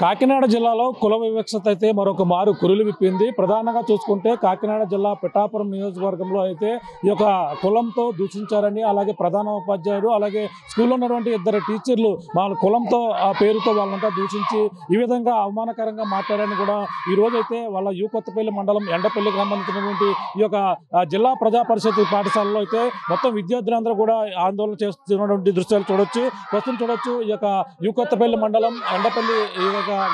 కాకినాడ జిల్లాలో కుల వివక్షత అయితే మరొక మారు కురులు విప్పింది. ప్రధానంగా చూసుకుంటే కాకినాడ జిల్లా పిఠాపురం నియోజకవర్గంలో అయితే ఈ యొక్క కులంతో దూషించారని, అలాగే ప్రధాన ఉపాధ్యాయుడు, అలాగే స్కూల్లో ఉన్నటువంటి ఇద్దరు టీచర్లు వాళ్ళ కులంతో ఆ పేరుతో వాళ్ళంతా దూషించి ఈ విధంగా అవమానకరంగా మాట్లాడారని కూడా ఈ రోజైతే వాళ్ళ యూ కొత్తపల్లి మండలం ఎండపల్లికి సంబంధించినటువంటి ఈ యొక్క జిల్లా ప్రజా పరిషత్ పాఠశాలలో అయితే మొత్తం విద్యార్థులందరూ కూడా ఆందోళన చేస్తున్నటువంటి దృశ్యాలు చూడొచ్చు. ప్రస్తుతం చూడొచ్చు ఈ యొక్క యూ కొత్తపల్లి మండలం ఎండపల్లి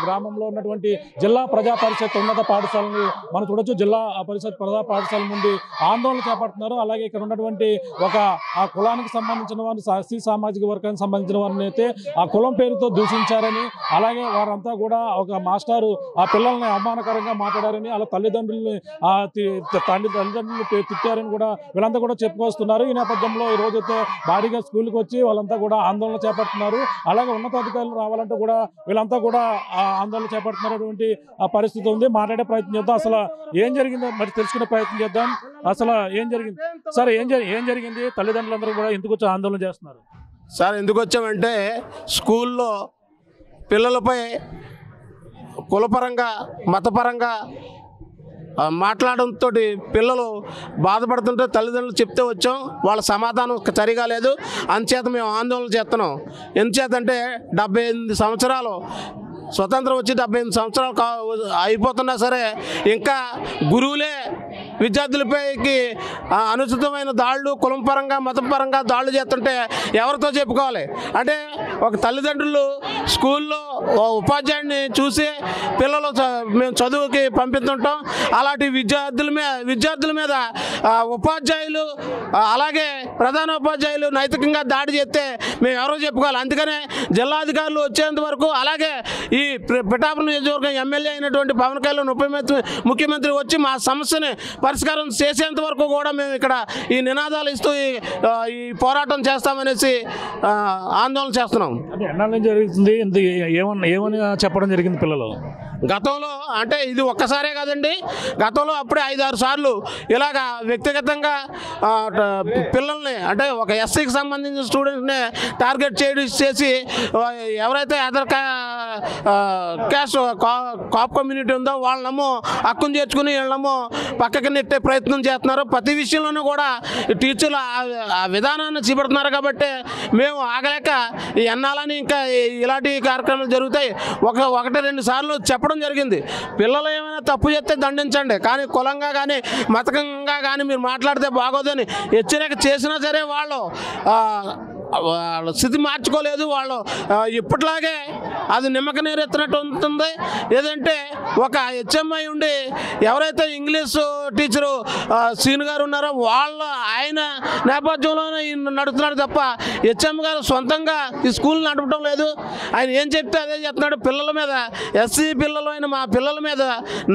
గ్రామంలో ఉన్నటువంటి జిల్లా ప్రజా పరిషత్ ఉన్నత పాఠశాలని మనం చూడొచ్చు. జిల్లా పరిషత్ ప్రజా పాఠశాల నుండి ఆందోళన చేపడుతున్నారు. అలాగే ఇక్కడ ఉన్నటువంటి ఒక ఆ కులానికి సంబంధించిన వారిని, ఎస్సీ సామాజిక వర్గానికి సంబంధించిన వారిని అయితే ఆ కులం పేరుతో దూషించారని, అలాగే వారంతా కూడా ఒక మాస్టారు ఆ పిల్లల్ని అవమానకరంగా మాట్లాడారని, అలా తల్లిదండ్రుల్ని తిట్టారని కూడా వీళ్ళంతా కూడా చెప్పుకొస్తున్నారు. ఈ నేపథ్యంలో ఈ రోజైతే భారీగా స్కూల్కి వచ్చి వాళ్ళంతా కూడా ఆందోళన చేపడుతున్నారు. అలాగే ఉన్నతాధికారులు రావాలంటే కూడా వీళ్ళంతా కూడా ఆందోళన చేపడుతున్నటువంటి పరిస్థితి ఉంది. మాట్లాడే ప్రయత్నం చేద్దాం. అసలు ఏం జరిగిందో మరి తెలుసుకునే ప్రయత్నం చేద్దాం. అసలు ఏం జరిగింది సార్? ఏం జరిగింది? తల్లిదండ్రులందరూ కూడా ఎందుకు వచ్చి ఆందోళన చేస్తున్నారు సార్? ఎందుకు వచ్చామంటే స్కూల్లో పిల్లలపై కులపరంగా మతపరంగా మాట్లాడడంతో పిల్లలు బాధపడుతుంటే తల్లిదండ్రులు చెప్తే వచ్చాం. వాళ్ళ సమాధానం సరిగా లేదు. అందుచేత మేము ఆందోళన చేస్తున్నాం. ఎందుచేతంటే 78 సంవత్సరాలు స్వతంత్రం వచ్చి 78 సంవత్సరాలు అయిపోతున్నా సరే ఇంకా గురువులే విద్యార్థులపైకి అనుచితమైన దాడులు, కులం పరంగా మతం పరంగా దాడులు చేస్తుంటే ఎవరితో చెప్పుకోవాలి? అంటే ఒక తల్లిదండ్రులు స్కూల్లో ఉపాధ్యాయుడిని చూసి పిల్లలు మేము చదువుకి పంపిస్తుంటాం. అలాంటి విద్యార్థుల మీద ఉపాధ్యాయులు అలాగే ప్రధాన ఉపాధ్యాయులు నైతికంగా దాడి చేస్తే మేము ఎవరో చెప్పుకోవాలి. అందుకనే జిల్లాధికారులు వచ్చేంత వరకు, అలాగే ఈ పిఠాపురం నియోజకవర్గం ఎమ్మెల్యే అయినటువంటి పవన్ కళ్యాణ్ ముఖ్యమంత్రి వచ్చి మా సమస్యని పరిష్కారం చేసేంత వరకు కూడా మేము ఇక్కడ ఈ నినాదాలు ఇస్తూ ఈ పోరాటం చేస్తామనేసి ఆందోళన చేస్తున్నాం. ఎన్నాళ్ళ జరుగుతుంది? ఏమని చెప్పడం జరిగింది పిల్లలు? గతంలో అంటే ఇది ఒక్కసారే కాదండి, గతంలో అప్పుడే 5-6 సార్లు ఇలాగా వ్యక్తిగతంగా పిల్లల్ని, అంటే ఒక ఎస్సీకి సంబంధించిన స్టూడెంట్ని టార్గెట్ చేసి ఎవరైతే అదర్ క్యాస్ట్ కాప్ కమ్యూనిటీ ఉందో వాళ్ళనేమో హక్కును చేర్చుకుని వీళ్ళనేమో పక్కకి నెట్టే ప్రయత్నం చేస్తున్నారు. ప్రతి విషయంలోనూ కూడా టీచర్లు ఆ విధానాన్ని చేపడుతున్నారు. కాబట్టి మేము ఆగలేక ఎన్నాలని ఇంకా ఇలాంటి కార్యక్రమాలు జరుగుతాయి. 1-2 సార్లు చెప్పడం జరిగింది. పిల్లలు ఏమైనా తప్పు చేస్తే దండించండి, కానీ కులంగా కానీ మతకంగా కానీ మీరు మాట్లాడితే బాగోదని హెచ్చరిక చేసినా సరే వాళ్ళ స్థితి మార్చుకోలేదు. వాళ్ళు ఇప్పట్లాగే అది నిమ్మక నీరెత్తినట్టు ఉంటుంది. ఏదంటే ఒక హెచ్ఎంఐ ఉండి ఎవరైతే ఇంగ్లీషు టీచరు సీన్ గారు ఉన్నారో ఆయన నేపథ్యంలోనే నడుపుతున్నాడు తప్ప హెచ్ఎం గారు సొంతంగా ఈ స్కూల్ నడపడం లేదు. ఆయన ఏం చెప్తే అదే చెప్తున్నాడు. పిల్లల మీద, ఎస్సీ పిల్లలు అయిన మా పిల్లల మీద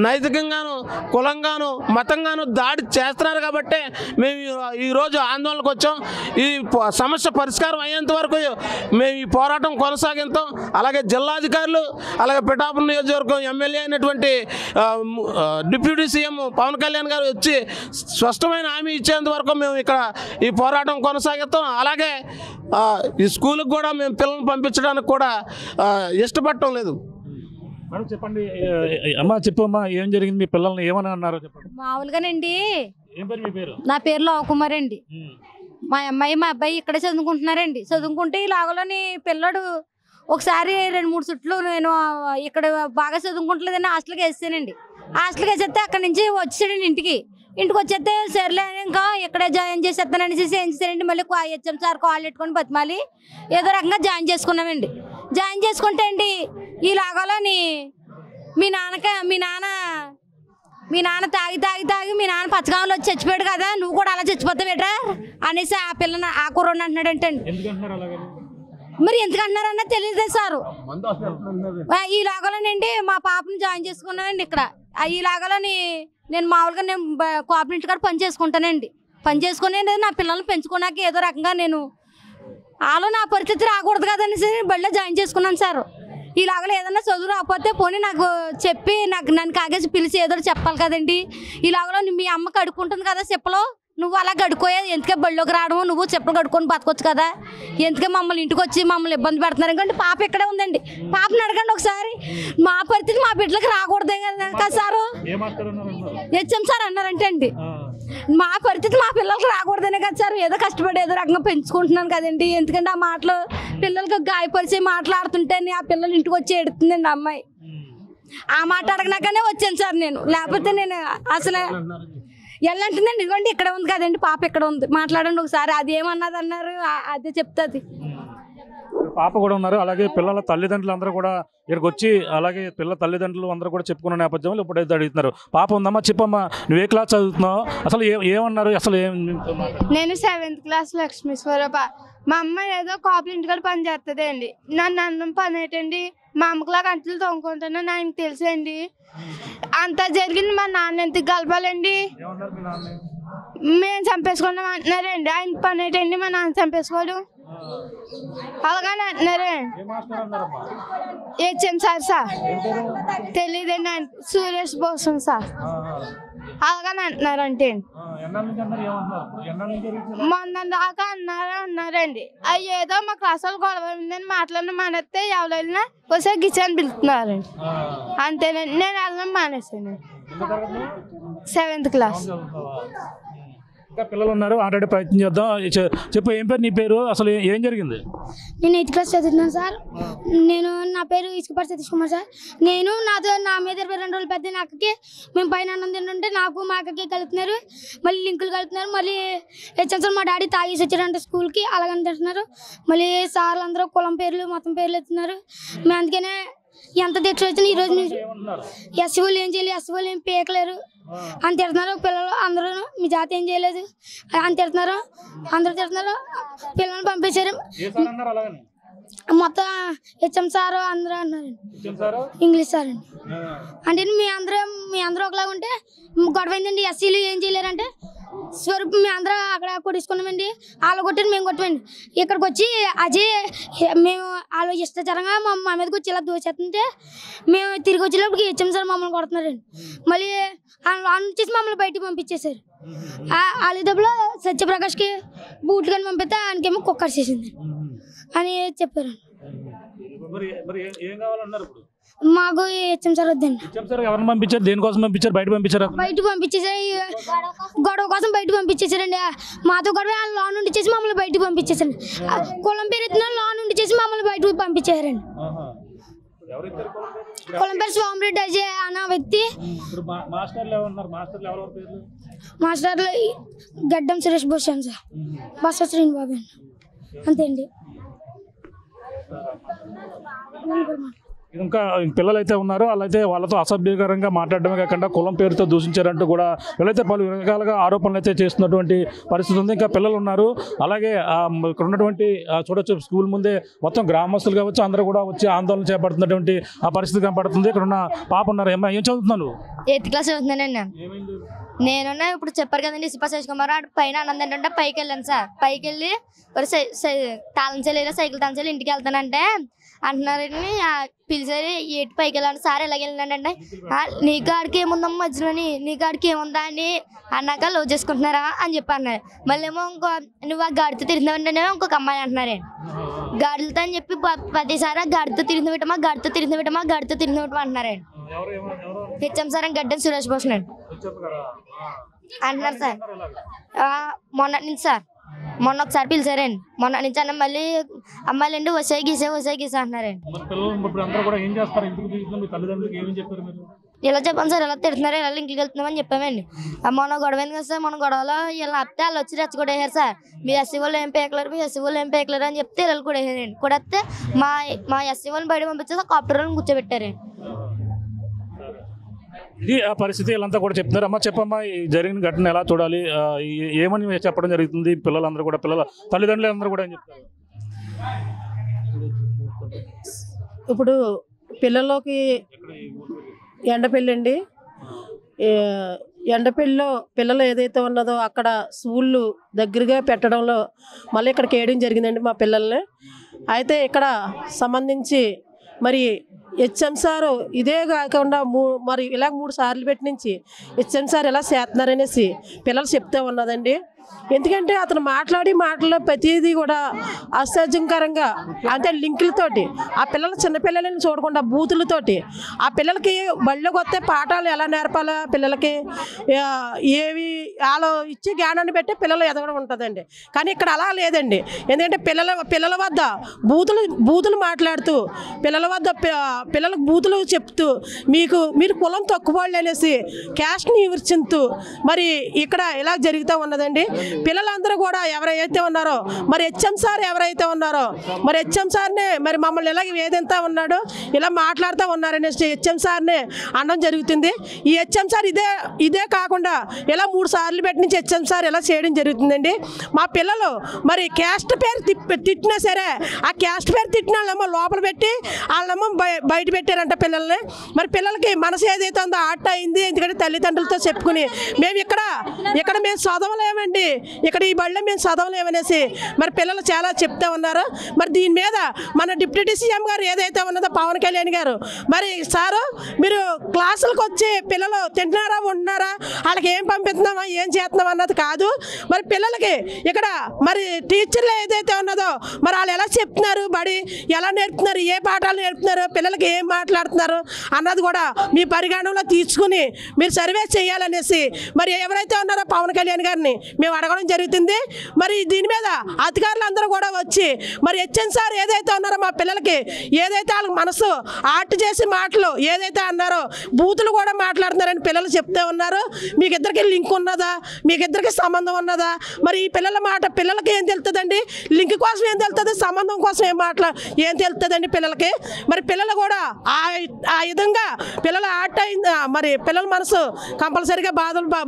నైతికంగాను కులంగాను మతంగాను దాడి చేస్తున్నారు. కాబట్టి మేము ఈరోజు ఆందోళనకు వచ్చాం. ఈ సమస్య పరిష్కారం అయ్యేంత వరకు మేము ఈ పోరాటం కొనసాగిస్తాం. అలాగే జిల్లాధికారులు, అలాగే పిఠాపురం నియోజకవర్గం ఎమ్మెల్యే అయినటువంటి డిప్యూటీ సీఎం పవన్ కళ్యాణ్ గారు వచ్చి స్పష్టమైన హామీ ఇచ్చేంత వరకు మేము ఇక్కడ ఈ పోరాటం కొనసాగిస్తాం. అలాగే ఈ స్కూల్కి కూడా మేము పిల్లల్ని పంపించడానికి కూడా ఇష్టపడటం లేదు. మేడం చెప్పండి అమ్మా, చెప్పమ్మా ఏం జరిగింది? మీ పిల్లల్ని ఏమని అన్నారో చెప్పండి. మామూలుగానండి, ఏం పేరు మీ పేరు? నా పేరు లోకుమార్ అండి. మా అమ్మాయి మా అబ్బాయి ఇక్కడే చదువుకుంటున్నారండి. చదువుకుంటే ఈ లాగలోని పిల్లడు ఒకసారి 2-3 చుట్లు నేను ఇక్కడ బాగా చదువుకుంటలేదని హాస్టల్కి వేసానండి. హాస్టల్కి వేసేస్తే అక్కడి నుంచి వచ్చాడండి ఇంటికి వచ్చేస్తే సర్లే ఇంకా ఇక్కడే జాయిన్ చేసేస్తానని చేయించారండి. మళ్ళీ హెచ్ఎం సార్ కాల్ పెట్టుకొని బతిమాలి ఏదో రకంగా జాయిన్ చేసుకున్నామండి. జాయిన్ చేసుకుంటే అండి ఈ లాగలోని మీ నాన్న తాగి మీ నాన్న పచ్చగామలో వచ్చి చచ్చిపోయాడు కదా, నువ్వు కూడా అలా చచ్చిపోతావు బేటా అనేసి ఆ పిల్లని ఆ కుర్రోని అంటున్నాడంటండి. మరి ఎందుకంటున్నారన్నా తెలియదు సారు. ఈ లాగలోనండి మా పాపని జాయిన్ చేసుకున్నానండి ఇక్కడ. ఈ లాగలోని నేను మామూలుగా నేను కోఆపరేటివ్ కాడ పని చేసుకుంటానండి. పని చేసుకునే నా పిల్లల్ని పెంచుకోవడానికి ఏదో రకంగా నేను వాళ్ళు నా పరిస్థితి రాకూడదు కదనేసి బడిలో జాయిన్ చేసుకున్నాను సార్. ఇలాగలో ఏదన్నా చదువు రాకపోతే పోనీ నాకు చెప్పి నన్ను కాగేసి పిలిచి ఏదో చెప్పాలి కదండి. ఇలాగలో మీ అమ్మకి అడుక్కుంటుంది కదా చెప్పలో, నువ్వు అలా గడుకోయేది ఎందుకే బళ్ళోకి రావడము, నువ్వు చెప్పులు కడుక్కొని బతకొచ్చు కదా, ఎందుకే మమ్మల్ని ఇంటికి వచ్చి మమ్మల్ని ఇబ్బంది పెడుతున్నారు. ఎందుకంటే పాప ఇక్కడే ఉందండి, పాపని అడగండి ఒకసారి. మా పరిస్థితి మా బిడ్డలకు రాకూడదే కదా సారు, హెచ్ఎం సార్ అన్నారంటే అండి. మా పరిస్థితి మా పిల్లలకి రాకూడదనే కదా సార్, ఏదో కష్టపడి ఏదో రకంగా పెంచుకుంటున్నాను కదండి. ఎందుకంటే ఆ మాటలు పిల్లలకి గాయపరిచే మాట్లాడుతుంటే ఆ పిల్లలు ఇంటికి వచ్చి ఎడుతుందండి అమ్మాయి. ఆ మాట అడగనాకనే వచ్చాను సార్ నేను, లేకపోతే నేను అసలు ఎల్లంటుందండి. ఇదిగోండి ఇక్కడ ఉంది కదండి పాప, ఇక్కడ ఉంది, మాట్లాడండి ఒకసారి. అది ఏమన్నది అన్నారు, అదే చెప్తుంది. పాప కూడా ఉన్నారు, అలాగే పిల్లల తల్లిదండ్రులు అందరూ కూడా ఇక్కడికి వచ్చి, అలాగే పిల్లల తల్లిదండ్రులు అందరూ కూడా చెప్పుకున్న నేపథ్యంలో ఇప్పుడైతే అడుగుతున్నారు. పాప ఉందమ్మా, చెప్పమ్మా నువ్వు ఏ క్లాస్ చదువుతున్నావు, అసలు ఏమన్నారు, అసలు నేను 7th క్లాస్ లక్ష్మీ స్వరూప. మా అమ్మ ఏదో కాపులు ఇంటికాడ పని చేస్తుంది అండి. నన్ను అన్నం పని ఏంటండి, మా అమ్మకులాగా అంటలు తోముకుంటాను ఆయనకు తెలుసండి. అంతా జరిగింది మా నాన్న ఎందుకు కలపాలండి, మేము చంపేసుకున్నాం అంటున్నారండి. ఆయన పని ఏంటండి మా నాన్న చంపేసుకోడు అలాగని అంటున్నారే. హెచ్ఎం సార్ తెలీదండి, ఆయన సురేష్ భూషణ్ సార్ అలాగని అంటున్నారంటే. మొన్న దాకా అన్నారండి. అవి ఏదో మా క్లాస్ వాళ్ళు గొడవ ఉందని మాట్లాడిన మానేస్తే ఎవరు వెళ్ళినా ఒకసారి గిచ్చని పిలుస్తున్నారండి. అంతేనండి, నేను వెళ్ళడం మానేసాను. 7th class. ఇంకా పిల్లలు ఉన్నారు, ఆల్రెడీ ప్రయత్నం చేద్దాం. చెప్పు, ఏం పేరు నీ పేరు, అసలు ఏం జరిగింది? నేను 8th క్లాస్ చదువుతున్నాను సార్. నా పేరు ఇసుకపాటి సతీష్ కుమార్ సార్. నా మీద 22 రోజులు పెద్ద అక్కకి మేము పైన అన్నం తింటుంటే నాకు మా అక్కకి కలుపుతున్నారు, మళ్ళీ లింకులు కలుపుతున్నారు. మళ్ళీ హెచ్ఎం సార్ మా డాడీ తాగేసి వచ్చారంటే స్కూల్కి అలాగని తింటున్నారు. మళ్ళీ సార్లు అందరూ కులం పేర్లు మొత్తం పేర్లు ఎత్తున్నారు. మేము అందుకనే ఎంత తెచ్చి వచ్చినా ఈరోజు ఎస్సీ వాళ్ళు ఏం చేయలేదు, ఎస్సీ వాళ్ళు ఏం పీకలేరు అని తిడుతున్నారు. పిల్లలు అందరూ మీ జాతి ఏం చేయలేదు అని తిడుతున్నారు, అందరూ తిడుతున్నారు. పిల్లల్ని పంపించారు మొత్తం. హెచ్ఎం సార్ అందరూ అన్నారు, ఇంగ్లీష్ సార్ అండి. అంటే మీ అందరూ ఒకలాగా ఉంటే గొడవ అయిందండి. ఎస్సీలు ఏం చేయలేరంటే స్వరూప్ మేము అందరూ అక్కడ కొట్టించుకున్నామండి, వాళ్ళు కొట్టారు మేము కొట్టామండి. ఇక్కడికి వచ్చి అజయ్ మేము వాళ్ళు ఇష్టచరంగా మా మీదకి వచ్చి ఇలా దోచేస్తుంటే మేము తిరిగి వచ్చేటప్పటికి హెచ్ఎం సార్ మమ్మల్ని కొడుతున్నారండి. మళ్ళీ ఆన్ చేసి మమ్మల్ని బయటికి పంపించేశారు. అలీదబ్లో సత్యప్రకాష్కి బూట్లు కానీ పంపిస్తే ఆయనకేమో కుక్కర్ చేసింది అని చెప్పారు. మాకు హెచ్ఎం సార్ వద్దండి. ఎవరిని పంపించారు, దేనికోసం పంపించారు, బయట పంపించారు? బయటకు పంపించేసారు, గొడవ కోసం బయటకు పంపించేసారండి. మాతో గొడవ లోన్ నుండి చేసి మమ్మల్ని బయటకు పంపించేసారండి. కులం పేరు ఎత్తున లోన్ నుండి చేసి మమ్మల్ని బయటకు పంపించారండి. కులం పేరు స్వామిరెడ్డి అజయ్ అన్న వ్యక్తి. మాస్టర్లు గడ్డం సురేష్ భూషణ్ సార్, బస్వ శ్రీని బాబు అండి, అంతే అండి. ఇంకా పిల్లలు అయితే ఉన్నారు, వాళ్ళైతే వాళ్ళతో అసభ్యకరంగా మాట్లాడడమే కాకుండా కులం పేరుతో దూషించారంటూ కూడా వీళ్ళైతే పలు రకాలుగా ఆరోపణలు అయితే చేస్తున్నటువంటి పరిస్థితి ఉంది. ఇంకా పిల్లలు ఉన్నారు, అలాగే ఇక్కడ ఉన్నటువంటి చూడొచ్చు స్కూల్ ముందే మొత్తం గ్రామస్తులు కావచ్చు అందరూ కూడా వచ్చి ఆందోళన చేపడుతున్నటువంటి ఆ పరిస్థితి కనపడుతుంది. ఇక్కడ ఉన్న పాప ఉన్నారు, ఏం చదువుతున్నాను? 8th క్లాస్ చదువుతున్నానండి నేను. ఇప్పుడు చెప్పారు కదండి ఇసుక శేష్ కుమార్ పైన అన్నం ఏంటంటే పైకి వెళ్ళాను సార్. పైకి వెళ్ళి తాళం చేయలేదు, సైకిల్ తాళం చేయలేదు, ఇంటికి వెళ్తానంటే అంటున్నారని పిలిచారు. ఏటి పైకి వెళ్ళాను సార్, ఎలాగ వెళ్ళానంటే నీ కాడికి ఏముందమ్మా మధ్యలోని, నీ కాడికి ఏముందా అని అన్నాక లవ్ చేసుకుంటున్నారా అని చెప్పి అన్నారు. మళ్ళీ ఏమో నువ్వు ఆ గాడితో తిరిగినావంటే ఇంకొక అమ్మాయి అంటున్నారే. గాడిలతో అని చెప్పి ప్రతిసారి ఆ గాడితో తిరిగిన పెట్టమా, గాడితో తిరిగిన పెట్టమా, గాడితో తిరిగిన పెట్టమా అంటున్నారండి. హెచ్ఎం సార్ గడ్డం సురేష్ భూషణ్ అండి అంటున్నారు సార్. మొన్న నుంచి సార్, మొన్న ఒకసారి పిలిచారండి. మొన్న నుంచి అన్న మళ్ళీ అమ్మాయిలు అండి వసాయి గీసే అంటున్నారండి. ఇలా చెప్పాను సార్, ఇలా తిడుతున్నారు, ఇలా ఇంటికి వెళ్తున్నామని చెప్పామండి. మొన్న గొడవ అయింది కదా సార్, మొన్న గొడవలో ఇలా అత్తే వాళ్ళు వచ్చి రెచ్చగొట్టేశారు సార్. మీ ఎస్సీ వాళ్ళు ఏం పేకలేరు, మీ ఎస్సీ వాళ్ళు ఏం పేకలేరు అని చెప్తే వీళ్ళు కూడా వేసారండి. కూడా వస్తే మా ఎస్సీ వాళ్ళని బయట పంపించేసి కాప్టర్ వాళ్ళని కూర్చోబెట్టారండి. ఇది ఆ పరిస్థితి వీళ్ళంతా కూడా చెప్తున్నారు. అమ్మ చెప్పమ్మా, ఈ జరిగిన ఘటన ఎలా చూడాలి, ఏమని చెప్పడం జరుగుతుంది? పిల్లలందరూ కూడా, పిల్లల తల్లిదండ్రులు అందరూ కూడా ఏం చెప్తారు? ఇప్పుడు పిల్లలకి ఎండపెళ్ళండి, ఎండపెళ్ళిలో పిల్లలు ఏదైతే ఉన్నదో అక్కడ స్కూళ్ళు దగ్గరగా పెట్టడంలో మళ్ళీ ఇక్కడ కేయడం జరిగిందండి మా పిల్లల్ని. అయితే ఇక్కడ సంబంధించి మరి హెచ్ఎం సారు ఇదే కాకుండా మరి ఇలా 3 సార్లు పెట్టి నుంచి హెచ్ఎం సార్ ఇలా చేస్తున్నారనేసి పిల్లలు చెప్తే ఉన్నదండి. ఎందుకంటే అతను మాటలో ప్రతిదీ కూడా అసహ్యకరంగా అంటే లింకులతోటి ఆ పిల్లలు చిన్నపిల్లలని చూడకుండా బూతులతోటి ఆ పిల్లలకి బళ్ళకి వస్తే పాఠాలు ఎలా నేర్పాలో పిల్లలకి ఏవి వాళ్ళు ఇచ్చే జ్ఞానాన్ని బట్టి పిల్లలు ఎదగడం ఉంటుందండి. కానీ ఇక్కడ అలా లేదండి. ఎందుకంటే పిల్లల వద్ద బూతులు మాట్లాడుతూ పిల్లలకు బూతులు చెప్తూ మీరు కులం తక్కువ వాళ్ళు అనేసి క్యాస్ట్ని విమర్శిస్తూ మరి ఇక్కడ ఇలా జరుగుతూ ఉన్నదండి. పిల్లలందరూ కూడా ఎవరైతే ఉన్నారో మరి హెచ్ఎం సార్ ఎవరైతే ఉన్నారో మరి హెచ్ఎం సార్నే మరి మమ్మల్ని ఇలా వేదంతా ఉన్నాడు ఇలా మాట్లాడుతూ ఉన్నారనేసి హెచ్ఎం సార్నే అనడం జరుగుతుంది. ఈ హెచ్ఎం సార్ ఇదే కాకుండా ఇలా 3 సార్లు పెట్టి నుంచి హెచ్ఎం సార్ ఇలా చేయడం జరుగుతుందండి. మా పిల్లలు మరి క్యాస్ట్ పేరు తిట్టినా సరే ఆ క్యాస్ట్ పేరు తిట్టిన వాళ్ళేమో లోపల పెట్టి వాళ్ళేమో బయట పెట్టారంట పిల్లల్ని. మరి పిల్లలకి మనసు ఏదైతే ఉందో ఆట అయింది. ఎందుకంటే తల్లిదండ్రులతో చెప్పుకుని మేము ఇక్కడ మేము చదవలేమండి, ఇక్కడ ఈ బళ్ళ మేము చదవలేమనేసి మరి పిల్లలు చాలా చెప్తా ఉన్నారు. మరి దీని మీద మన డిప్యూటీ సీఎం గారు ఏదైతే ఉన్నదో పవన్ కళ్యాణ్ గారు మరి సారు మీరు క్లాసులకు వచ్చి పిల్లలు తింటున్నారా ఉంటున్నారా వాళ్ళకి ఏం పంపిస్తున్నామా ఏం చేస్తున్నాం అన్నది కాదు. మరి పిల్లలకి ఇక్కడ మరి టీచర్లు ఏదైతే ఉన్నదో మరి వాళ్ళు ఎలా చెప్తున్నారు, బడి ఎలా నేర్పుతున్నారు, ఏ పాఠాలు నేర్పుతున్నారు, పిల్లలకి ఏం మాట్లాడుతున్నారు అన్నది కూడా మీ పరిగణనలో తీసుకుని మీరు సర్వే చేయాలనేసి మరి ఎవరైతే ఉన్నారో పవన్ కళ్యాణ్ గారిని మేము అడగడం జరుగుతుంది. మరి దీని మీద అధికారులు అందరూ కూడా వచ్చి మరి హెచ్ఎం సార్ ఏదైతే ఉన్నారో మా పిల్లలకి ఏదైతే వాళ్ళకి మనసు ఆర్ట్ చేసి మాటలు ఏదైతే అన్నారో బూతులు కూడా మాట్లాడుతున్నారని పిల్లలు చెప్తే ఉన్నారు. మీకు ఇద్దరికి లింక్ ఉన్నదా, మీకు ఇద్దరికి సంబంధం ఉన్నదా? మరి ఈ పిల్లల మాట పిల్లలకి ఏం తెలుస్తుందండి? లింక్ కోసం ఏం తెలుస్తుంది, సంబంధం కోసం ఏం తెలుస్తుందండి పిల్లలకి? మరి పిల్లలు కూడా ఆ విధంగా పిల్లలు ఆర్ట్ అయింది. మరి పిల్లల మనసు కంపల్సరీగా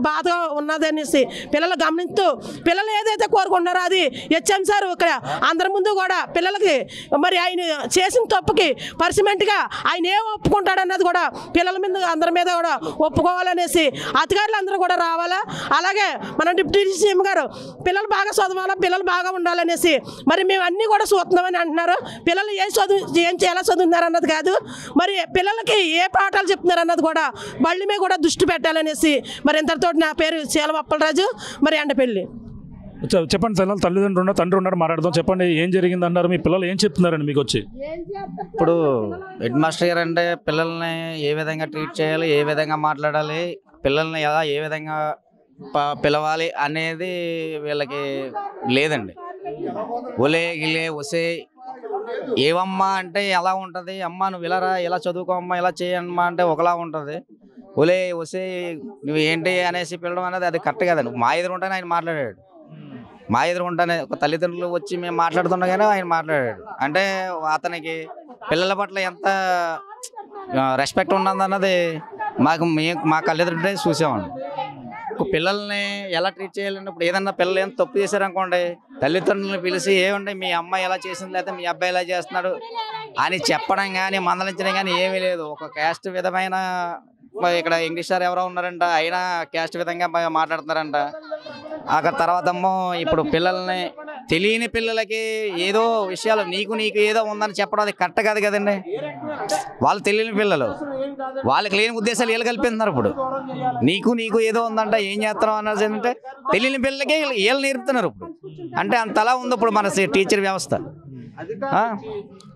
బాధగా ఉన్నదనేసి పిల్లలు గమనిస్తూ పిల్లలు ఏదైతే కోరుకుంటున్నారో అది హెచ్ఎం సార్ ఇక్కడ అందరి ముందు కూడా పిల్లలకి మరి ఆయన చేసిన తప్పుకి పర్సిమెంట్గా ఆయన ఏం ఒప్పుకుంటాడన్నది కూడా పిల్లల మీద అందరి మీద కూడా ఒప్పుకోవాలనేసి అధికారులు అందరూ కూడా రావాలా. అలాగే మన డిప్యూటీ సీఎం గారు పిల్లలు బాగా చదవాలా, పిల్లలు బాగా ఉండాలనేసి మరి మేము అన్నీ కూడా చూస్తున్నామని అంటున్నారు. పిల్లలు ఏం ఎలా చదువుతున్నారు అన్నది కాదు, మరి పిల్లలకి ఏ పాఠాలు చెప్తున్నారు అన్నది కూడా బళ్ళ మీద కూడా దృష్టి పెట్టాలనేసి మరి ఇంతటితో నా పేరు శీలం అప్పలరాజు మరి ఎండపల్లి. చెప్పండి సార్, తల్లిదండ్రులు ఉన్నారు, తండ్రి ఉన్నారు, మాట్లాడదాం. చెప్పండి ఏం జరిగింది అన్నారు, మీ పిల్లలు ఏం చెప్తున్నారండి మీకు వచ్చి? ఇప్పుడు హెడ్ మాస్టర్ గారు అంటే పిల్లల్ని ఏ విధంగా ట్రీట్ చేయాలి, ఏ విధంగా మాట్లాడాలి, పిల్లల్ని ఏ విధంగా పిలవాలి అనేది వీళ్ళకి లేదండి. ఒలే గిలే ఒసే ఏవమ్మా అంటే ఎలా ఉంటుంది, అమ్మ నువ్వు ఇలా చదువుకో అమ్మా, ఇలా చేయమ్మా అంటే ఒకలా ఉంటుంది. ఒలే ఒసే నువ్వు ఏంటి అనేసి పిలవడం అనేది అది కరెక్ట్ కదండి. మా ఎదురు ఉంటేనే ఆయన మాట్లాడాడు, మా ఎదురు ఉంటేనే ఒక తల్లిదండ్రులు వచ్చి మేము మాట్లాడుతుండగానే ఆయన మాట్లాడాడు. అంటే అతనికి పిల్లల పట్ల ఎంత రెస్పెక్ట్ ఉన్నదన్నది మా కళ్ళెదురుంటే చూసామండి. పిల్లల్ని ఎలా ట్రీట్ చేయాలంటే ఇప్పుడు ఏదన్నా పిల్లలు ఏం తప్పు చేశారనుకోండి తల్లిదండ్రులను పిలిచి ఏమండి మీ అమ్మాయి ఎలా చేసింది లేకపోతే మీ అబ్బాయి ఎలా చేస్తున్నాడు అని చెప్పడం కానీ మందలించడం కానీ ఏమీ లేదు. ఒక క్యాస్ట్ విధమైన ఇక్కడ ఇంగ్లీష్ సార్ ఎవరో ఉన్నారంట, అయినా క్యాస్ట్ విధంగా మాట్లాడుతున్నారంట. అక్కడ తర్వాత ఇప్పుడు పిల్లల్ని తెలియని పిల్లలకి ఏదో విషయాలు నీకు ఏదో ఉందని చెప్పడం అది కరెక్ట్ కాదు కదండి. వాళ్ళు తెలియని పిల్లలు, వాళ్ళకి లేని ఉద్దేశాలు వీళ్ళు కల్పిస్తున్నారు. ఇప్పుడు నీకు ఏదో ఉందంట ఏం చేస్తున్నావు అన్నది అంటే తెలియని పిల్లలకి వీళ్ళు నేర్పుతున్నారు. ఇప్పుడు అంటే అంతలా ఉంది ఇప్పుడు మన టీచర్ వ్యవస్థ.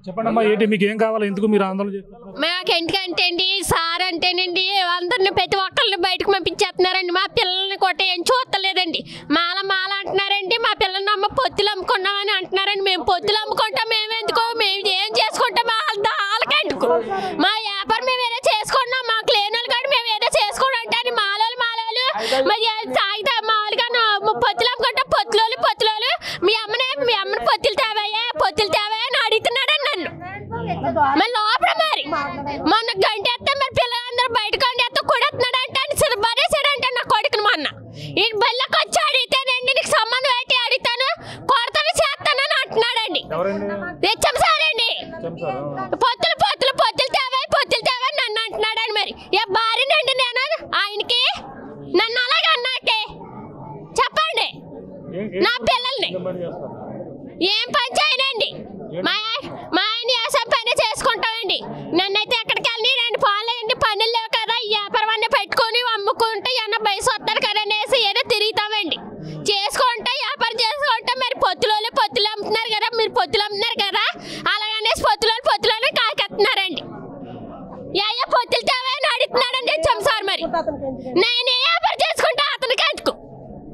చెప్పండి అమ్మా, ఏంటి మీకు ఏం కావాలి, ఎందుకు మీరు ఆందోళన చేస్తున్నారు? మాకు ఎందుకంటే అండి సార్ అంటేనండి అందరిని ప్రతి ఒక్కరిని బయటకు పంపించేస్తున్నారండి. మా పిల్లల్ని కొట్ట ఏం చూస్తలేదండి. మాల అంటున్నారండి, మా పిల్లల్ని అమ్మ పొత్తులు అమ్ముకున్నామని అంటున్నారండి. మేము పొత్తులు అమ్ముకుంటాం, మేము ఎందుకో మేము ఏం చేసుకుంటాం వాళ్ళకంటుకు మా వ్యాపారం మేము ఏదో చేసుకుంటున్నాం. మాకు లేని వాళ్ళు కానీ మేము ఏదో చేసుకోండి అంటే అని మాలోలు మరి తాగితే మామూలుగా పొత్తులు అమ్ముకుంటాం. పొత్తులోలు మీ అమ్మని పొత్తులు తేవాయా అని అడుగుతున్నాడని నన్ను. మరి లోపల మరి మొన్న గంటేస్తే మరి పిల్లలందరూ బయట గంటేస్తే కొడుతున్నాడు అంటే బరేసాడంటే నా కొడుకుని మొన్న ఈ బళ్ళకి వచ్చి అడిగితేనండి నీకు సంబంధం ఏంటి అడుగుతాను కొడతాను చేస్తానని అంటున్నాడండి. హెచ్ఎం సార్ అండి పొత్తులు తేవా నన్ను అంటున్నాడని. మరి ఏ భార్యనండి నేను ఆయనకి నన్ను అలాగే అన్నాకే చెప్పండి. నా పిల్లల్ని ఏం పని చేయనండి, మా ఆయన యాసం పని చేసుకుంటామండి. పొత్తులు తేవని అడుగుతున్నాడండి హెచ్ఎం సార్. మరి నేను ఏ వ్యాపారం చేసుకుంటా అతనికి ఎందుకు?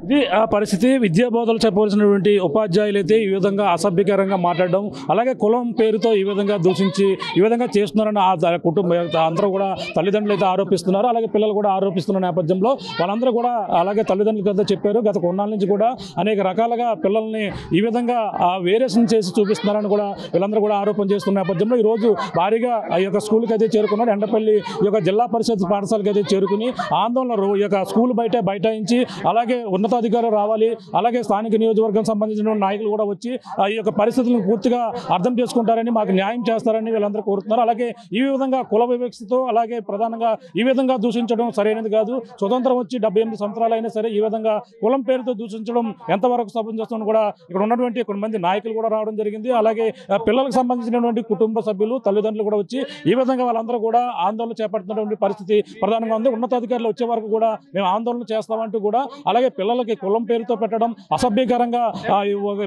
ఇది ఆ పరిస్థితి. విద్యా బోధనలు చెప్పవలసినటువంటి ఉపాధ్యాయులు అయితే ఈ విధంగా అసభ్యకరంగా మాట్లాడడం, అలాగే కులం పేరుతో ఈ విధంగా దూషించి ఈ విధంగా చేస్తున్నారని ఆ కుటుంబం అందరూ కూడా తల్లిదండ్రులు అయితే ఆరోపిస్తున్నారు. అలాగే పిల్లలు కూడా ఆరోపిస్తున్న నేపథ్యంలో వాళ్ళందరూ కూడా అలాగే తల్లిదండ్రులకు అయితే చెప్పారు. గత కొన్నాళ్ళ నుంచి కూడా అనేక రకాలుగా పిల్లల్ని ఈ విధంగా వేరియేషన్ చేసి చూపిస్తున్నారని కూడా వీళ్ళందరూ కూడా ఆరోపణ చేస్తున్న నేపథ్యంలో ఈరోజు భారీగా ఈ యొక్క స్కూల్కి అయితే చేరుకున్నారు. ఎండపల్లి ఈ యొక్క జిల్లా పరిషత్ పాఠశాలకు అయితే చేరుకుని ఆందోళన ఈ యొక్క స్కూల్ బైఠాయించి అలాగే ఉన్నతాధికారులు రావాలి, అలాగే స్థానిక నియోజకవర్గం సంబంధించిన నాయకులు కూడా వచ్చి ఈ యొక్క పరిస్థితులను పూర్తిగా అర్థం చేసుకుంటారని, మాకు న్యాయం చేస్తారని వీళ్ళందరూ కోరుతున్నారు. అలాగే ఈ విధంగా కుల వివక్షతో అలాగే ప్రధానంగా ఈ విధంగా దూషించడం సరైనది కాదు. స్వతంత్రం వచ్చి 78 సంవత్సరాలు అయినా సరే ఈ విధంగా కులం పేరుతో దూషించడం ఎంతవరకు సమంజసం కూడా ఇక్కడ ఉన్నటువంటి కొంతమంది నాయకులు కూడా రావడం జరిగింది. అలాగే పిల్లలకు సంబంధించినటువంటి కుటుంబ సభ్యులు తల్లిదండ్రులు కూడా వచ్చి ఈ విధంగా వాళ్ళందరూ కూడా ఆందోళన చేపడుతున్నటువంటి పరిస్థితి ప్రధానంగా ఉంది. ఉన్నతాధికారులు వచ్చే వరకు కూడా మేము ఆందోళన చేస్తామంటూ కూడా, అలాగే పిల్లలకి కులం పేరుతో పెట్టడం, అసభ్యకరంగా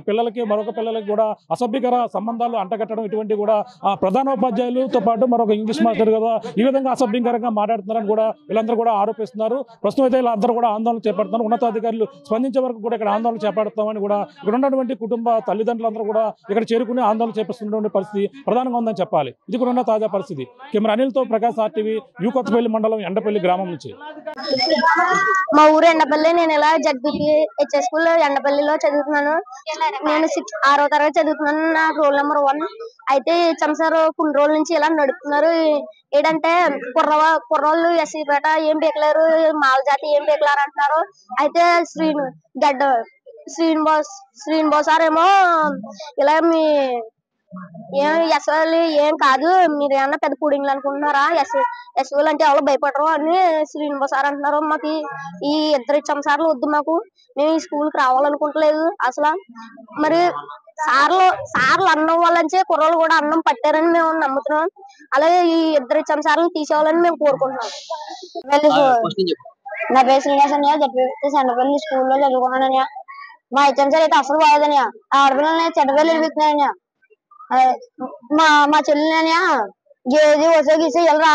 పిల్లలకి మరొక పిల్లలకి కూడా అసభ్యకర సంబంధాలు అంటగట్టడం, ఇటువంటి కూడా ప్రధానోపాధ్యాయులతో పాటు మరొక ఇంగ్లీష్ మాస్టర్ కదా ఈ విధంగా అసభ్యకరంగా మాట్లాడుతున్నారని కూడా వీళ్ళందరూ కూడా ఆరోపిస్తున్నారు. ప్రస్తుతం అయితే వీళ్ళందరూ కూడా ఆందోళన చేపడుతున్నారు. ఉన్నతాధికారులు స్పందించే వరకు కూడా ఇక్కడ ఆందోళన చేపడతామని కూడా ఇక్కడ ఉన్నటువంటి కుటుంబ తల్లిదండ్రులందరూ కూడా ఇక్కడ చేరుకుని ఆందోళన చేపిస్తున్నటువంటి పరిస్థితి ప్రధానంగా ఉందని చెప్పాలి. ఇది కూడా ఉన్న తాజా పరిస్థితి. కెమెరా అనిల్తో ప్రకాష్, RTV, యు కొత్తపల్లి మండలం ఎండపల్లి గ్రామం నుంచి. మా ఊరు ఎండపల్లి. నేను ఇలా హెచ్ఎస్ స్కూల్ ఎండపల్లిలో చదువుతున్నాను. నేను 6వ తరగతి చదువుతున్నాను. నా రోల్ నెంబర్ 1. అయితే హెచ్ఎం సార్ కొన్ని రోజుల నుంచి ఇలా నడుపుతున్నారు. ఏంటంటే కుర్రోళ్ళు ఎస్సీ పేట ఏం బేకలేరు, మాల జాతి ఏం బేకలేరు అంటున్నారు. అయితే శ్రీనివాస్ సార్ ఏమో ఇలా మీ ఎస్ఓలు ఏం కాదు, మీరు ఏమన్నా పెద్ద పుడింగ్లు అనుకుంటున్నారా, ఎస్ఓలు అంటే ఎవరు భయపడరు అని శ్రీనివాస్ సార్ అంటున్నారు. మాకు ఈ ఇద్దరు హెచ్ఎం సార్లు వద్దు, మాకు మేము ఈ స్కూల్కి రావాలనుకుంటలేదు అసలు. మరి సార్లు అన్నం వాళ్ళంచే కుర్రోళ్ళు కూడా అన్నం పట్టారని మేము నమ్ముతున్నాం. అలాగే ఈ ఇద్దరు హెచ్ఎం సార్లు తీసేవాళ్ళని మేము కోరుకుంటున్నాం. నా పేరు శ్రీనివాస్ అన్నయ్య. ఎండపల్లి స్కూల్లో చదువుకున్నానయ్యా. మా హెచ్ఎం సార్ అయితే అసలు బాగోదన్నయ్య. ఆడపిల్లల్ని చెడ్డపిల్లలు ఇరిపిస్తున్నాయన్నయ్య. మా చెల్లెలనయ్య గేది వసే గీసే ఎలా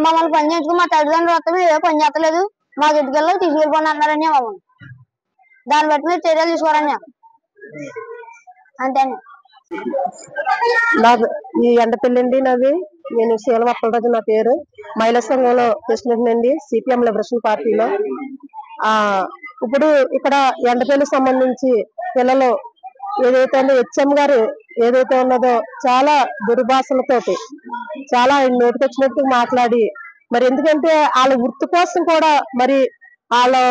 మమ్మల్ని పని చేయించుకుని మా తల్లిదండ్రులు వస్తే ఏ పని చేస్తలేదు, మా చుట్టుకెళ్ళి తీసుకెళ్ళిపోండి అన్నారని మమ్మల్ని. దాన్ని బట్టి మీరు చర్యలు తీసుకోరని అంతే. నాకు ఈ ఎండపల్లి అండి. నాది నేను శీలం అప్పలరాజు నా పేరు. మహిళా సంఘంలో ప్రెసిడెంట్ అండి, CPM లిబరేషన్ పార్టీలో. ఇప్పుడు ఇక్కడ ఎండపల్లికి సంబంధించి పిల్లలు ఏదైతే హెచ్ఎం గారు ఏదైతే ఉన్నదో చాలా దుర్భాషలతోటి చాలా నోటికొచ్చినట్టు మాట్లాడి, మరి ఎందుకంటే వాళ్ళ వృత్తి కోసం కూడా మరి వాళ్ళు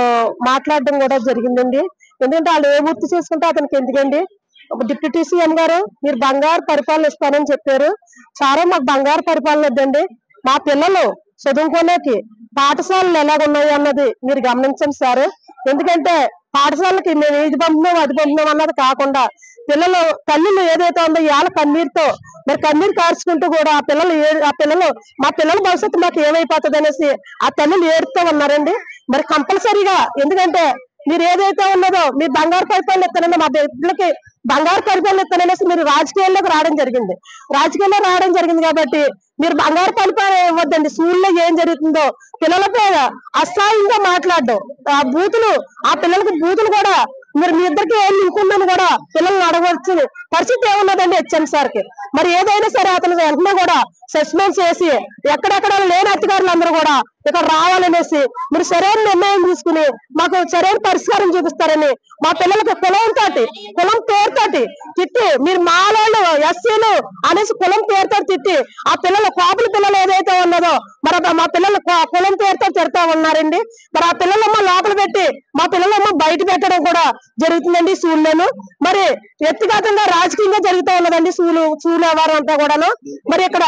మాట్లాడడం కూడా జరిగిందండి. ఎందుకంటే వాళ్ళు ఏ వృత్తి చేసుకుంటే అతనికి ఎందుకండి. డిప్యూటీ సీఎం గారు మీరు బంగారు పరిపాలన ఇస్తానని చెప్పారు. చాలా మాకు బంగారు పరిపాలన వద్దండి. మా పిల్లలు చదువుకోలేకి పాఠశాలలు ఎలాగున్నాయి అన్నది మీరు గమనించండి సార్. ఎందుకంటే పాఠశాలకి మేము ఇది పంపుతున్నాం అది పంపుతున్నాం అన్నది కాకుండా పిల్లలు తల్లులు ఏదైతే ఉందో ఇవాళ కన్నీరుతో మరి కన్నీరు కార్చుకుంటూ కూడా మా పిల్లల భవిష్యత్తు మాకు ఏమైపోతుంది అనేసి ఆ తల్లులు ఏడుతూ ఉన్నారండి. మరి కంపల్సరీగా ఎందుకంటే మీరు ఏదైతే ఉన్నదో మీ బంగారు పరిపాలన ఇస్తానని మా బిడ్డలకి బంగారు పరిపాలన ఇస్తాననేసి మీరు రాజకీయాల్లోకి రావడం జరిగింది కాబట్టి మీరు బంగారు పరిపాలన ఇవ్వద్దండి. స్కూల్లో ఏం జరుగుతుందో పిల్లలపై అసహాయంగా మాట్లాడడం, ఆ పిల్లలకి బూతులు కూడా మీరు మీ ఇద్దరికి ఏం ఇంకుందని కూడా పిల్లల్ని అడగవచ్చు పరిస్థితి ఏమున్నదండి హెచ్ఎం సార్కి. మరి ఏదైనా సరే అతను వెంటనే కూడా సస్పెండ్ చేసి ఎక్కడెక్కడ లేని అధికారులు అందరూ కూడా ఇక్కడ రావాలనేసి మీరు సరైన నిర్ణయం తీసుకుని మాకు సరైన పరిష్కారం చూపిస్తారని మా పిల్లలకి కులం పేరుతోటి తిట్టి మీరు మాలోళ్ళు ఎస్సీలు అనేసి కులం పేరుతో తిట్టి ఆ పిల్లలు కోపల పిల్లలు ఏదైతే ఉన్నదో మరి మా పిల్లలు కులం పేరుతో తిడతా ఉన్నారండి. మరి ఆ పిల్లలమ్మ లోపల పెట్టి మా పిల్లలమ్మ బయట పెట్టడం కూడా జరుగుతుందండి స్కూల్లోను. మరి వ్యక్తిగతంగా రాజకీయంగా జరుగుతూ ఉన్నదండి స్కూల్ వ్యవహారం అంతా కూడాను. మరి ఇక్కడ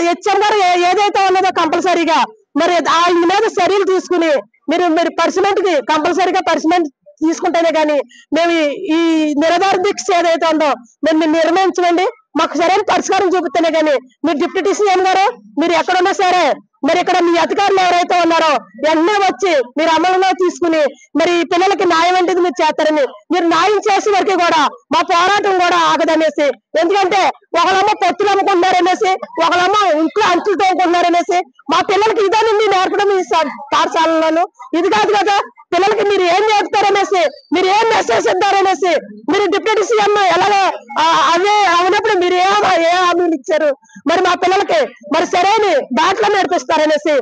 హెచ్ఎం గారు ఏదైతే ఉన్నదో కంపల్సరీగా మరి ఆయన మీద చర్యలు తీసుకుని మీరు పర్సనెంట్ కి కంపల్సరీగా పర్సనెంట్ తీసుకుంటేనే కానీ మేము ఈ నిరాధార దీక్ష ఏదైతే ఉందో మేము నిర్ణయించండి. మాకు సరైన పరిష్కారం చూపిస్తేనే కానీ మీరు డిప్యూటీ సీఎం గారు మీరు ఎక్కడున్నా సరే మరి ఇక్కడ మీ అధికారులు ఎవరైతే ఉన్నారో వెంటనే వచ్చి మీరు అమలులో తీసుకుని మరి పిల్లలకి న్యాయం ఏంటిది మీరు చేస్తారని, మీరు న్యాయం చేసే వరకు కూడా మా పోరాటం కూడా ఆగదనేసి. ఎందుకంటే ఒకళ్ళమ్మ పొత్తులు అమ్ముకుంటున్నారనేసి, ఒకళ్ళమ్మ ఇంట్లో అంచులు తోముకుంటున్నారనేసి మా పిల్లలకి ఇదేనండి నేర్పడం ఈ పాఠశాలలోను. ఇది కాదు కదా, పిల్లలకి మీరు ఏం నేర్పుతారనేసి, మీరు ఏం మెసేజ్ ఇద్దారనేసి, మీరు డిప్యూటీ సీఎం ఎలాగో అవే అవునప్పుడు మీరు ఏ హామీలు ఇచ్చారు, మరి మా పిల్లలకి మరి సరైన దాంట్లో నేర్పిస్తారనేసి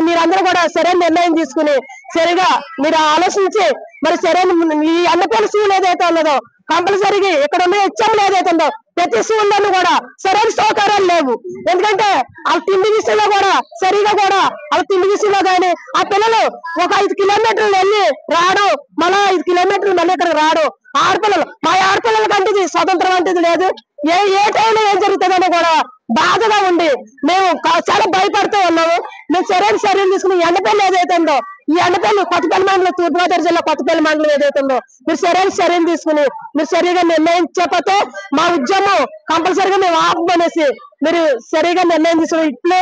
మీరందరూ కూడా సరైన నిర్ణయం తీసుకుని సరిగా మీరు ఆలోచించి మరి సరైన ఈ అన్నపల్లి స్కూల్ ఏదైతే ఉన్నదో కంపల్సరీగా ఇక్కడ ఉన్న హెచ్ఎంలు ఏదైతే ఉందో ప్రతి స్కూల్లోనూ కూడా సరైన సౌకర్యాలు లేవు. ఎందుకంటే వాళ్ళ తిండి విషయంలో కూడా సరిగా కూడా వాళ్ళ తిండి విషయంలో కానీ ఆ పిల్లలు ఒక 5 కిలోమీటర్లు వెళ్ళి రావడం, మళ్ళా 5 కిలోమీటర్లు మళ్ళీ ఇక్కడికి రావడం. ఆడపిల్లలు మా ఆడపిల్లల కంటే స్వతంత్రం అంటేది లేదు. ఏ టైంలో ఏం జరుగుతుందని కూడా బాధగా ఉండి మేము చాలా భయపడుతూ ఉన్నాము. మేము సరైన చర్యలు తీసుకుని ఎండపల్లి ఏదైతే ఉందో ఈ ఎండపల్లి కొత్తపల్లి మండలం, తూర్పుగోదావరి జిల్లా కొత్తపల్లి మండలం ఏదైతే ఉందో మీరు సరైన చర్యలు తీసుకుని మీరు సరిగా నిర్ణయించకపోతే మా ఉద్యమం కంపల్సరీగా మేము ఆపమనేసి మీరు సరిగా నిర్ణయం తీసుకుని ఇట్లు.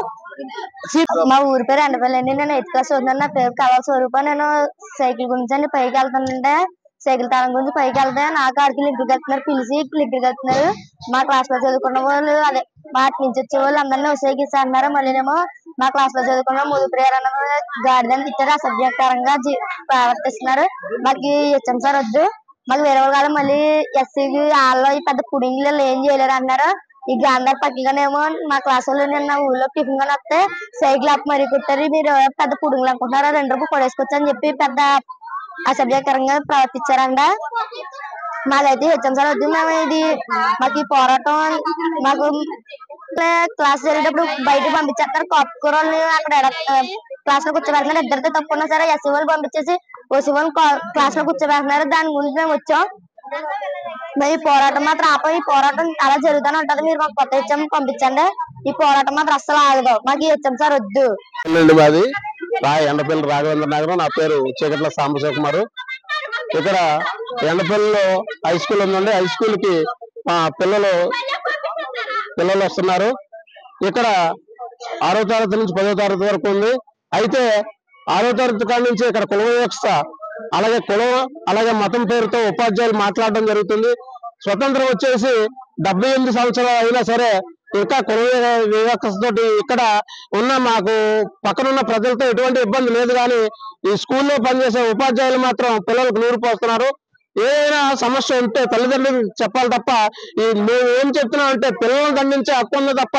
మా ఊరి పేరు ఎండపల్లి అండి. నేను 8th క్లాస్ చదువుతున్నాను. నా పేరు కళా స్వరూప. నేను సైకిల్ గురించి అండి పైకి వెళ్తానంటే సైకిల్ తాళం గురించి పైకి వెళ్తే నాకు ఆడికి లిగ్గులు కడుతున్నారు, పిలిచి లిగ్గులు కడుతున్నారు. మా క్లాస్ లో చదువుకున్న వాళ్ళు అదే వాటి నుంచి వచ్చే వాళ్ళు అందరినీ ఉసేగిస్తా అన్నారు. మళ్ళీనేమో మా క్లాస్ లో చదువుకున్న ముదు ప్రేయర్ అన్న గాడిదని ఇచ్చారు, అసభ్యకరంగా ప్రవర్తిస్తున్నారు. మాకు హెచ్ఎం సార్ వద్దు, మాకు వేరే వాళ్ళు మళ్ళీ ఎస్సీకి వాళ్ళు ఈ పెద్ద పుడింగ్లు ఏం చేయలేరు అన్నారు. ఈ గాంధార్ పక్కగానేమో మా క్లాస్ వాళ్ళు నిన్న ఊళ్ళో టిఫిన్ గా వస్తే సైకిల్ అప్ మరీ కుట్టారు, మీరు పెద్ద పుడింగ్లు అనుకుంటున్నారు, 2 రూపాయలు కొడేసుకోవచ్చు అని చెప్పి పెద్ద అసభ్యకరంగా ప్రవర్తించారంట. మాకైతే హెచ్ఎం సార్ వద్దు, మేము ఇది మాకు ఈ పోరాటం మాకు క్లాస్ జరిగేటప్పుడు బయటకు పంపించేస్తారు. కూరల్ని అక్కడ క్లాస్ లో కూర్చోబెడుతున్నారు. ఇద్దరితో తప్పుకున్నా సరే ఎస్సీ వాళ్ళు పంపించేసి ఓసీ వాళ్ళు క్లాస్ లో కూర్చోబెడుతున్నారు. దాని గురించి మేము వచ్చాం. మరి ఈ పోరాటం మాత్రం ఈ పోరాటం అలా జరుగుతూనే ఉంటది. మీరు మాకు కొత్త హెచ్ఎం పంపించండి. ఈ పోరాటం మాత్రం అస్సలు ఆగదు. మాకు ఈ హెచ్ఎం సార్ వద్దు. మాది ఎండపల్లి రాఘవేంద్ర నగరం. నా పేరు చీకట్ల సాంబశివకుమారు. ఇక్కడ ఎండపల్లిలో హై స్కూల్ ఉందండి. హై స్కూల్ కి పిల్లలు వస్తున్నారు. ఇక్కడ 6వ తరగతి నుంచి 10వ తరగతి వరకు ఉంది. అయితే 6వ తరగతి కాడి నుంచి ఇక్కడ కుల వివక్ష అలాగే మతం పేరుతో ఉపాధ్యాయులు మాట్లాడడం జరుగుతుంది. స్వతంత్రం వచ్చేసి 78 సంవత్సరాలు అయినా సరే ఇంకా కుల వివక్షతోటి ఇక్కడ ఉన్న మాకు పక్కనున్న ప్రజలతో ఎటువంటి ఇబ్బంది లేదు. కానీ ఈ స్కూల్లో పనిచేసే ఉపాధ్యాయులు మాత్రం పిల్లలకు నూరు పోస్తున్నారు. ఏదైనా సమస్య ఉంటే తల్లిదండ్రులు చెప్పాలి తప్ప మేము ఏం చెప్తున్నాం అంటే పిల్లలను దండించే హక్కు ఉంది తప్ప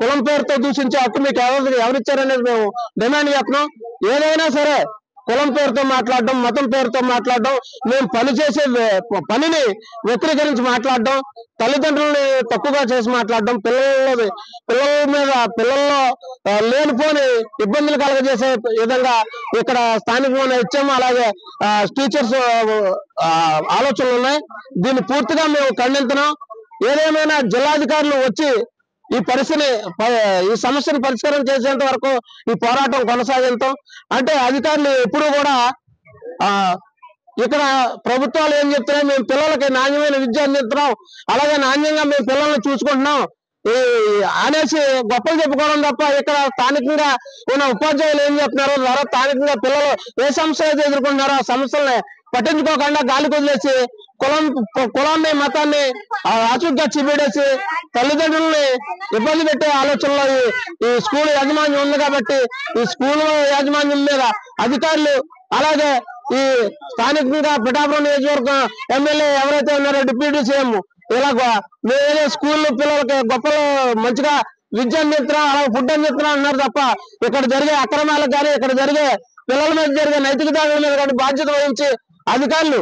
కులం పేరుతో దూషించే హక్కు మీకు ఎవరిచ్చారనేది మేము డిమాండ్ చేస్తున్నాం. ఏదైనా సరే కులం పేరుతో మాట్లాడడం, మతం పేరుతో మాట్లాడడం, మేము పనిచేసే పనిని వ్యతిరేకరించి మాట్లాడడం, తల్లిదండ్రులని తక్కువగా చేసి మాట్లాడడం, పిల్లల్లో లేనిపోని ఇబ్బందులు కలగజేసే విధంగా ఇక్కడ స్థానికమైన హెచ్ఎం అలాగే టీచర్స్ ఆలోచనలు ఉన్నాయి. దీన్ని పూర్తిగా మేము ఖండిస్తున్నాం. ఏదేమైనా జిల్లాధికారులు వచ్చి ఈ సమస్యను పరిష్కారం చేసేంత వరకు ఈ పోరాటం కొనసాగిస్తాం. అంటే అధికారులు ఎప్పుడు కూడా ఇక్కడ ప్రభుత్వాలు ఏం చెప్తున్నాయి, మేము పిల్లలకి నాణ్యమైన విద్య అందిస్తున్నాం, అలాగే నాణ్యంగా మేము పిల్లల్ని చూసుకుంటున్నాం అనేసి గొప్పలు చెప్పుకోవడం తప్ప ఇక్కడ స్థానికంగా ఉన్న ఉపాధ్యాయులు ఏం చెప్తున్నారు, ద్వారా స్థానికంగా పిల్లలు ఏ సమస్యలు అయితే ఎదుర్కొంటున్నారో ఆ సమస్యల్ని పట్టించుకోకుండా గాలి వదిలేసి కులాన్ని మతాన్ని ఆచూగ్గా చిబిడేసి తల్లిదండ్రుల్ని ఇబ్బంది పెట్టే ఆలోచనలో ఈ స్కూల్ యాజమాన్యం ఉంది. కాబట్టి ఈ స్కూల్ యాజమాన్యం మీద అధికారులు అలాగే ఈ స్థానికంగా పిఠాపురం నియోజకవర్గం ఎమ్మెల్యే ఎవరైతే ఉన్నారో డిప్యూటీ సీఎం ఇలాగ మేమే స్కూల్ పిల్లలకి గొప్పలు మంచిగా విద్య అందిస్తున్నాం అలాగే ఫుడ్ అందిస్తున్నాం అన్నారు తప్ప ఇక్కడ జరిగే అక్రమాలకు కానీ ఇక్కడ జరిగే పిల్లల మీద జరిగే నైతిక దాడుల మీద కానీ బాధ్యత వహించి అధికారులు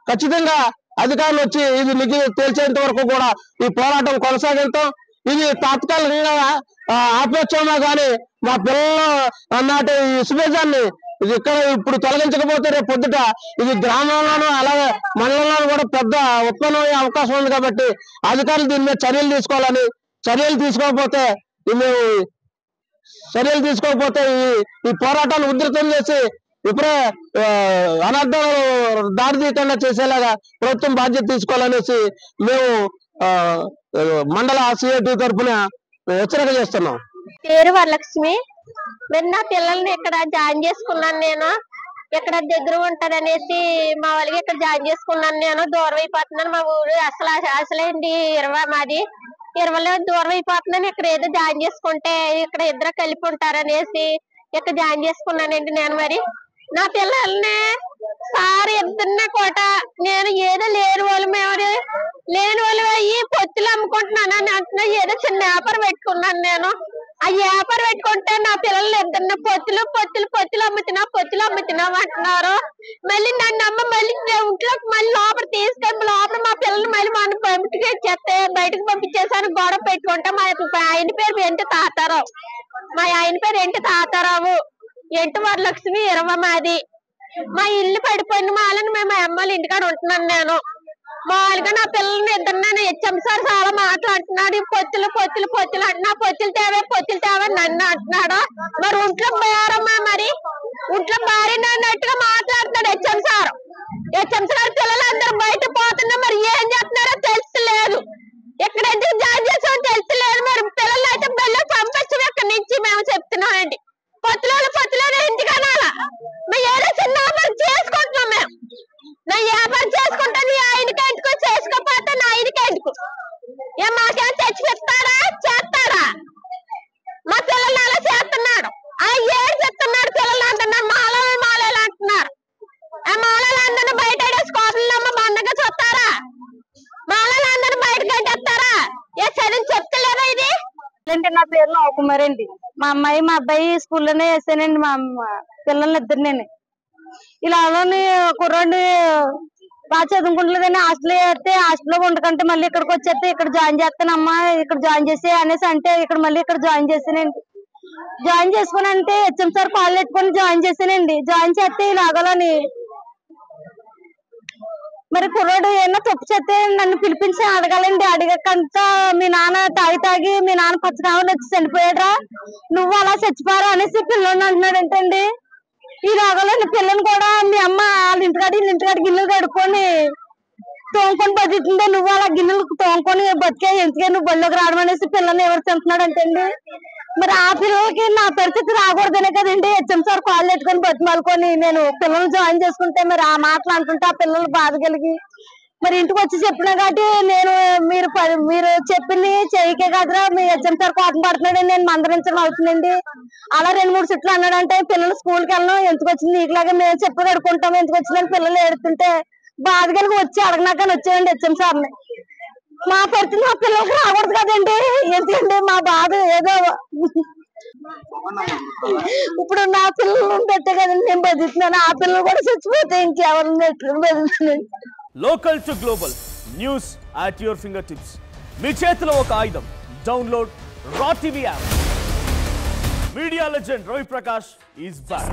ఖచ్చితంగా అధికారులు వచ్చి ఇది నిధి తేల్చేంత వరకు కూడా ఈ పోరాటం కొనసాగిస్తాం. ఇది తాత్కాలికంగా ఆపేచ్చామా కానీ మా పిల్లలు నాటి ఇసుబేజాన్ని ఇది ఇక్కడ ఇప్పుడు తొలగించకపోతే రేపు పొద్దుట ఇది గ్రామంలోనూ అలాగే మండలంలోనూ కూడా పెద్ద ఉత్పన్నమయ్యే అవకాశం ఉంది. కాబట్టి అధికారులు దీని మీద చర్యలు తీసుకోవాలని, చర్యలు తీసుకోకపోతే ఈ పోరాటాన్ని ఉధృతం చేసి ఇప్పుడే అనర్థాలు దారి తీయకుండా చేసేలాగా ప్రభుత్వం బాధ్యత తీసుకోవాలనేసి మేము మండల సిఐటి తరఫున హెచ్చరిక చేస్తున్నాం. పేరు వరలక్ష్మి. మరి నా పిల్లల్ని ఇక్కడ జాయిన్ చేసుకున్నాను నేను. ఇక్కడ దగ్గర ఉంటది అనేసి మా వాళ్ళకి ఇక్కడ జాయిన్ చేసుకున్నాను నేను. దూరం అయిపోతున్నాను, మా ఊరు అసలేంటి 20 మాది. 20లో దూరం అయిపోతున్నాను. ఇక్కడ ఏదో జాయిన్ చేసుకుంటే ఇక్కడ ఇద్దరు కలిపి ఉంటారనేసి ఇక్కడ జాయిన్ చేసుకున్నానండి నేను. మరి నా పిల్లల్ని సార్ ఇద్దరిని కూడా నేను ఏదో లేని వాళ్ళు అయ్యి పొత్తులు అమ్ముకుంటున్నాను అని అంటున్నా. ఏదో చిన్న వ్యాపారం పెట్టుకున్నాను నేను. ఆ వ్యాపారం పెట్టుకుంటే నా పిల్లల్ని ఇద్దరిని పొత్తులు అమ్ముతున్నావు అంటున్నారు. మళ్ళీ నన్ను అమ్మ మళ్ళీ ఇంట్లోకి మళ్ళీ లోపల తీసుకెళ్ళి లోపల మా పిల్లల్ని మళ్ళీ మన బయటకి ఇచ్చేస్తే బయటకు పంపించేసాను. గొడవ పెట్టుకుంటే మా ఆయన పేరు ఏంటి తాతారావు ఎంటి వరలక్ష్మి 20 మాది. మా ఇల్లు పడిపోయిన మాలని మేము అమ్మాయిల ఇంటికాడ ఉంటున్నాను నేను. మామూలుగా నా పిల్లల్ని ఇద్దరు హెచ్ఎం సార్ చాలా మాట్లాడుతున్నాడు. పొత్తులు అంటున్నా. పొత్తులు తేవే నన్ను అంటున్నాడు. మరి ఒంట్లో బేరమ్మా, మరి ఒంట్లో భార్య అన్నట్టుగా మాట్లాడుతున్నాడు హెచ్ఎం సార్. పిల్లలందరూ బయట పోతున్నా మరి ఏం చేస్తున్నారో తెలుస్తలేదు. ఎక్కడ ఎందుకు జాయిన్ చేసామో తెలుస్తలేదు. మరి పిల్లలు అయితే బెల్లు పంపించడం ఇక్కడి నుంచి మేము చెప్తున్నామండి. పొత్తులు ఇంటికి అనాలా? మేము ఏదో చిన్న వ్యాపారం చేసుకుంటున్నాం. మేము నా వ్యాపారం చేసుకుంటే నీ ఆయనకి ఎందుకు, చేసుకోకపోతే నా ఆయనకి ఎందుకు? మాకేం తెచ్చిస్తాడా చేస్తాడా? మా పిల్లలు అలా చేస్తున్నాడు. ఏం చెప్తున్నాడు? పిల్లలు అంటున్నారు మాలలు అంటున్నారు. ఆ మాలలందరినీ బయట కోపలమ్మ బండగా చూస్తారా? మాలలందరినీ బయట కట్టేస్తారా? ఏ చదువు చెప్తలేదా ఇది? నా పేరు నవకుమారి అండి. మా అమ్మాయి మా అబ్బాయి స్కూల్లోనే వేసానండి. మా పిల్లల్ని ఇద్దరిని ఇలాలోని కుర్రాండి బాగా చదువుకుంటలేదని హాస్టల్ వేస్తే హాస్టల్లో ఉండకంటే మళ్ళీ ఇక్కడికి వచ్చేస్తే ఇక్కడ జాయిన్ చేస్తానమ్మా, ఇక్కడ జాయిన్ చేసే అనేసి అంటే ఇక్కడ జాయిన్ చేసానండి. జాయిన్ చేసుకుని అంటే హెచ్ఎం సార్ కాల్ పెట్టుకొని జాయిన్ చేసానండి. జాయిన్ చేస్తే ఇలాగలని మరి కుర్రాడు ఏమన్నా తప్పు చేస్తే నన్ను పిలిపించి అడగాలండి. అడిగకంతా మీ నాన్న తాగి మీ నాన్న పచ్చకావని వచ్చి చనిపోయాడ్రా, నువ్వు అలా చచ్చిపోరా అనేసి పిల్లల్ని అంటున్నాడంటండి. ఈ రాగాలని పిల్లలు కూడా మీ అమ్మ వాళ్ళ ఇంటికాడ గిన్నెలు కడుక్కొని తోముకొని బతుకుతుందే, నువ్వు అలా గిన్నెలు తోముకొని బతికే ఎందుకే నువ్వు బళ్ళోకి రావడం అనేసి పిల్లల్ని ఎవరు తింటున్నాడు అంటండి. మరి ఆ పిల్లలకి నా పరిస్థితి రాకూడదనే కదండి హెచ్ఎం సార్ కాల్ పెట్టుకొని బతిమాలుకొని నేను పిల్లలు జాయిన్ చేసుకుంటే మరి ఆ మాటలు అంటుంటే ఆ పిల్లలు బాధ కలిగి మరి ఇంటికి వచ్చి చెప్పినా కాబట్టి నేను మీరు చెప్పింది చేయకే కదరా మీ హెచ్ఎం సార్ కోపం పడుతున్నాడు నేను మందరించడం అవుతుందండి. అలా 2-3 చుట్లు అన్నాడంటే పిల్లలు స్కూల్కి వెళ్ళడం ఎందుకు వచ్చింది నీకులాగా మేము చెప్పి కడుక్కుంటాం ఎందుకు వచ్చిందని పిల్లలు ఏడుతుంటే బాధ కలిగి వచ్చి అడగనాకని వచ్చాయండి హెచ్ఎం సార్ని. మా పరిస్థితి మా పిల్లలకి రాకూడదు కదండి. ఎందుకంటే మా బాధ ఏదో ఇప్పుడు నా పిల్లలు పెట్టే కదండి నేను బతుకుతున్నాను. ఆ పిల్లలు కూడా చచ్చిపోతే ఇంకెవరిని పెట్టుకుని బతుకుతున్నాను. Local to global news at your finger tips. మీ చేతిలో ఒక ఆయుధం. Download Raw TV app. Media legend Ravi Prakash is back.